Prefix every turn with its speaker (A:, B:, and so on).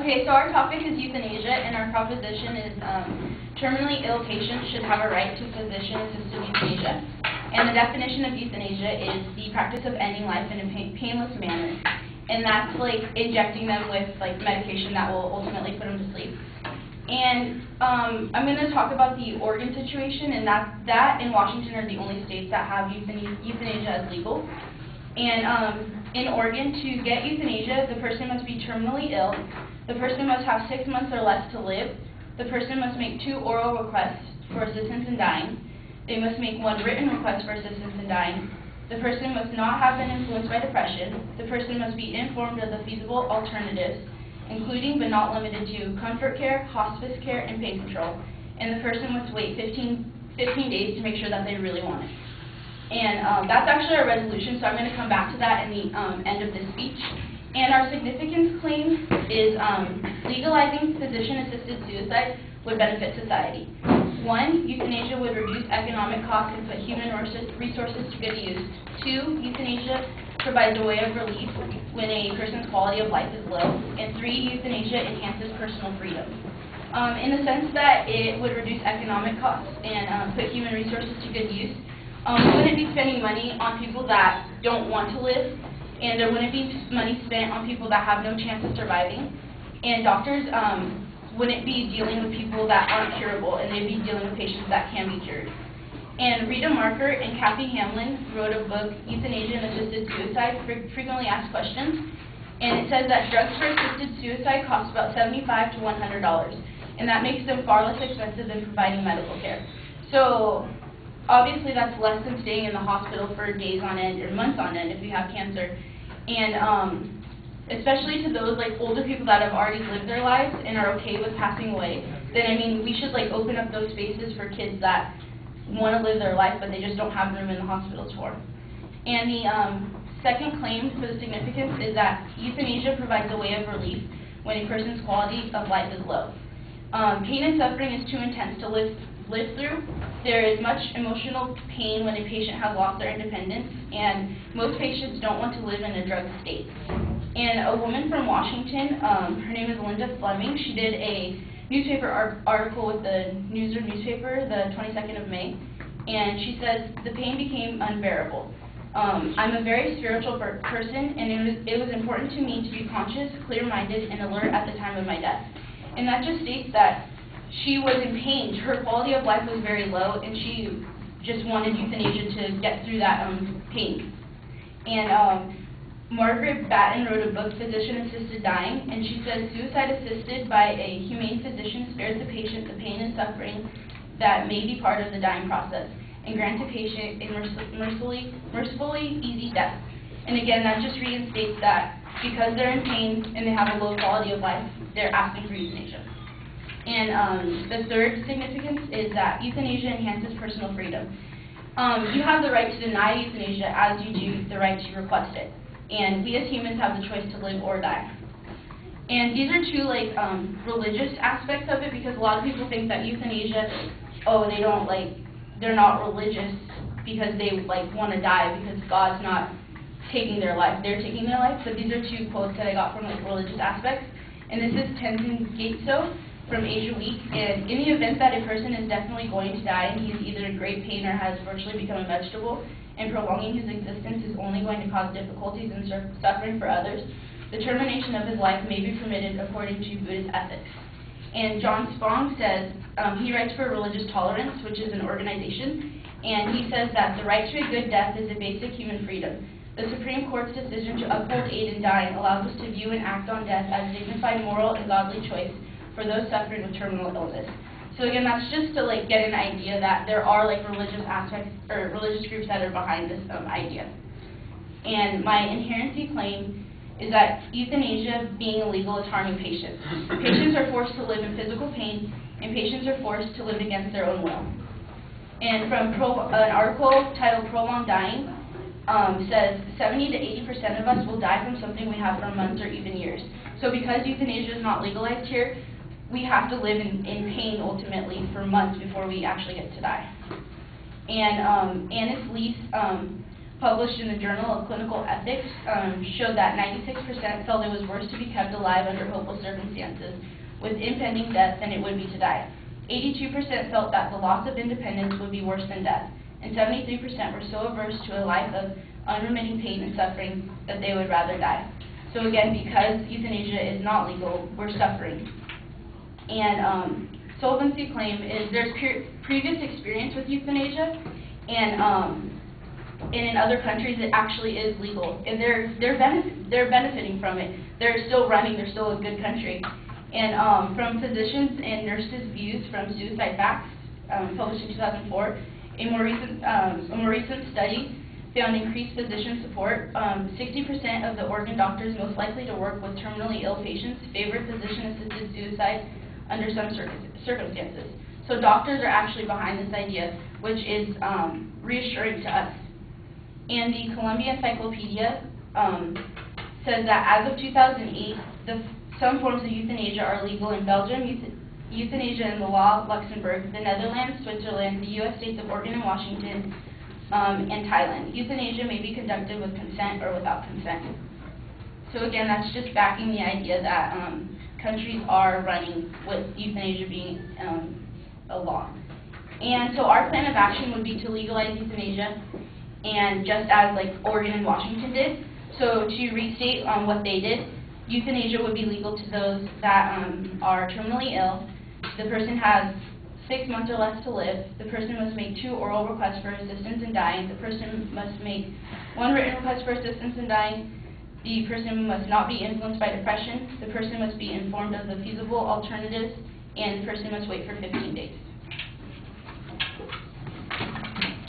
A: Okay, so our topic is euthanasia, and our proposition is terminally ill patients should have a right to physician-assisted euthanasia. And the definition of euthanasia is the practice of ending life in a painless manner. And that's like injecting them with like medication that will ultimately put them to sleep. And I'm going to talk about the Oregon situation, and that and Washington are the only states that have euthanasia as legal. And in Oregon, to get euthanasia, the person must be terminally ill, the person must have 6 months or less to live, the person must make 2 oral requests for assistance in dying, they must make 1 written request for assistance in dying, the person must not have been influenced by depression, the person must be informed of the feasible alternatives, including but not limited to comfort care, hospice care, and pain control, and the person must wait 15 days to make sure that they really want it. And that's actually our resolution, so I'm going to come back to that in the end of this speech. And our significance claim is legalizing physician-assisted suicide would benefit society. 1, euthanasia would reduce economic costs and put human resources to good use. 2, euthanasia provides a way of relief when a person's quality of life is low. And 3, euthanasia enhances personal freedom. In the sense that it would reduce economic costs and put human resources to good use, we wouldn't be spending money on people that don't want to live, and there wouldn't be money spent on people that have no chance of surviving, and doctors wouldn't be dealing with people that aren't curable, and they'd be dealing with patients that can be cured. And Rita Marker and Kathy Hamlin wrote a book, Euthanasia and Assisted Suicide, Frequently Asked Questions, and it says that drugs for assisted suicide cost about $75 to $100, and that makes them far less expensive than providing medical care. So obviously that's less than staying in the hospital for days on end or months on end if you have cancer. And especially to those like older people that have already lived their lives and are okay with passing away, then I mean we should like open up those spaces for kids that want to live their life but they just don't have room in the hospitals for. And the second claim for the significance is that euthanasia provides a way of relief when a person's quality of life is low. Pain and suffering is too intense to live through. There is much emotional pain when a patient has lost their independence, and most patients don't want to live in a drugged state. And a woman from Washington, her name is Linda Fleming, she did a newspaper article with the Newser newspaper the 22nd of May, and she says, "The pain became unbearable. I'm a very spiritual person, and it was important to me to be conscious, clear-minded, and alert at the time of my death." And that just states that she was in pain. Her quality of life was very low, and she just wanted euthanasia to get through that pain. And Margaret Batten wrote a book, Physician-Assisted Dying, and she says, "Suicide assisted by a humane physician spares the patient the pain and suffering that may be part of the dying process, and grants a patient a mercifully easy death." And again, that just reinstates that because they're in pain and they have a low quality of life, they're asking for euthanasia. And the third significance is that euthanasia enhances personal freedom. You have the right to deny euthanasia as you do the right to request it. And we as humans have the choice to live or die. And these are two like religious aspects of it, because a lot of people think that euthanasia, they're not religious because they like want to die because God's not taking their life. They're taking their life. But these are two quotes that I got from like religious aspects. And this is Tenzin Gyatso from Asia Week, and in the event that a person is definitely going to die and he's either in great pain or has virtually become a vegetable, and prolonging his existence is only going to cause difficulties and suffering for others, the termination of his life may be permitted according to Buddhist ethics. And John Spong says, he writes for Religious Tolerance, which is an organization, and he says that the right to a good death is a basic human freedom. The Supreme Court's decision to uphold aid in dying allows us to view and act on death as a dignified, moral, and godly choice for those suffering with terminal illness. So again, that's just to like get an idea that there are like religious aspects or religious groups that are behind this idea. And my inherency claim is that euthanasia being illegal is harming patients. Patients are forced to live in physical pain, and patients are forced to live against their own will. And from an article titled Prolonged Dying, says 70 to 80% of us will die from something we have for months or even years. So because euthanasia is not legalized here, we have to live in pain ultimately for months before we actually get to die. And Annis Lease published in the Journal of Clinical Ethics, showed that 96% felt it was worse to be kept alive under hopeless circumstances with impending death than it would be to die. 82% felt that the loss of independence would be worse than death, and 73% were so averse to a life of unremitting pain and suffering that they would rather die. So again, because euthanasia is not legal, we're suffering. And solvency claim is there's previous experience with euthanasia, and in other countries it actually is legal, and they're benefiting from it. They're still running. They're still a good country. And from physicians and nurses' views from Suicide Facts, published in 2004, a more recent study found increased physician support. 60% of the organ doctors most likely to work with terminally ill patients favored physician-assisted suicide under some circumstances. So doctors are actually behind this idea, which is reassuring to us. And the Columbia Encyclopedia says that as of 2008, some forms of euthanasia are legal in Belgium, euthanasia in the law, Luxembourg, the Netherlands, Switzerland, the U.S. states of Oregon and Washington, and Thailand. Euthanasia may be conducted with consent or without consent. So again, that's just backing the idea that countries are running with euthanasia being a law. And so our plan of action would be to legalize euthanasia, and just as like Oregon and Washington did. So to restate what they did, euthanasia would be legal to those that are terminally ill. The person has 6 months or less to live. The person must make 2 oral requests for assistance in dying. The person must make 1 written request for assistance in dying. The person must not be influenced by depression. The person must be informed of the feasible alternatives, and the person must wait for 15 days.